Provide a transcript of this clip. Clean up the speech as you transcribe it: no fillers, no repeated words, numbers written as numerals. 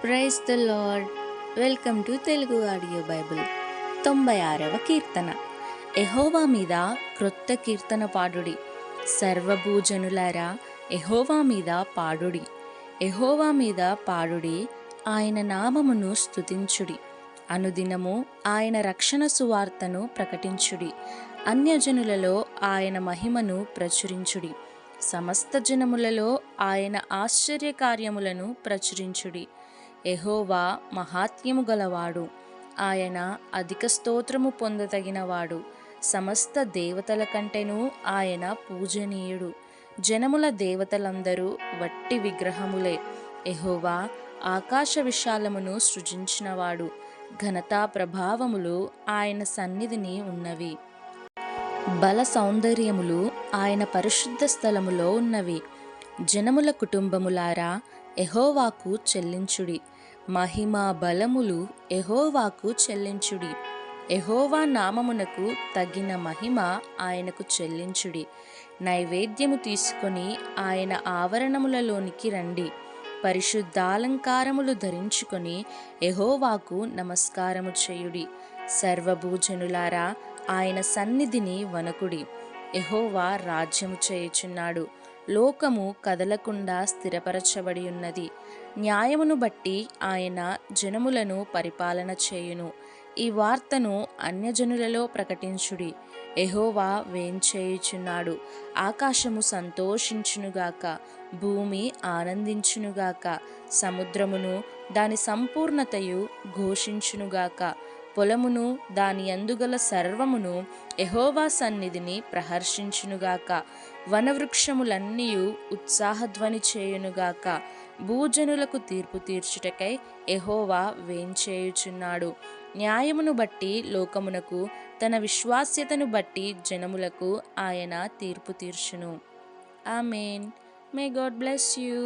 Praise the Lord. Welcome to Telugu audio Bible. 96వ కీర్తన. యెహోవా మీద క్రొత్త కీర్తన పాడుడి. సర్వభూజనులారా యెహోవా మీద పాడుడి. యెహోవా మీద పాడుడి, ఆయన నామమును స్తుతించుడి. అనుదినము ఆయన రక్షణ సువార్తను ప్రకటించుడి. అన్యజనులలో ఆయన మహిమను ప్రచురించుడి. సమస్త జనములలో ఆయన ఆశ్చర్యకార్యములను ప్రచురించుడి. యెహోవా మహాత్మ్యము గలవాడు, ఆయన అధిక స్తోత్రము పొందదగినవాడు. సమస్త దేవతల కంటెను ఆయన పూజనీయుడు. జనముల దేవతలందరూ వట్టి విగ్రహములే. యెహోవా ఆకాశ విశాలమును సృజించినవాడు. ఘనతా ప్రభావములు ఆయన సన్నిధిని ఉన్నవి. బల సౌందర్యములు ఆయన పరిశుద్ధ స్థలములో ఉన్నవి. జనముల కుటుంబములారా యెహోవాకు చెల్లించుడి. మహిమ బలములు యెహోవాకు చెల్లించుడి. యెహోవా నామమునకు తగిన మహిమ ఆయనకు చెల్లించుడి. నైవేద్యము తీసుకొని ఆయన ఆవరణములలోనికి రండి. పరిశుద్ధాలంకారములు ధరించుకొని యెహోవాకు నమస్కారము చేయుడి. సర్వభూజనులారా ఆయన సన్నిధిని వణకుడి. యెహోవా రాజ్యము చేయుచున్నాడు. లోకము కదలకుండా స్థిరపరచబడి ఉన్నది. న్యాయమును బట్టి ఆయన జనములను పరిపాలన చేయును. ఈ వార్తను అన్యజనులలో ప్రకటించుడి. యెహోవా వేంచేయుచున్నాడు. ఆకాశము సంతోషించునుగాక, భూమి ఆనందించునుగాక, సముద్రమును దాని సంపూర్ణతయు ఘోషించునుగాక. పొలమును దాని యందుగల సర్వమును యెహోవా సన్నిధిని ప్రహర్షించునుగాక. వనవృక్షములన్నీయు ఉత్సాహధ్వని చేయునుగాక. భూజనులకు తీర్పు తీర్చుటకై యెహోవా వేంచేయుచున్నాడు. న్యాయమును బట్టి లోకమునకు, తన విశ్వాస్యతను బట్టి జనములకు ఆయన తీర్పు తీర్చును. ఆమేన్. May God bless you.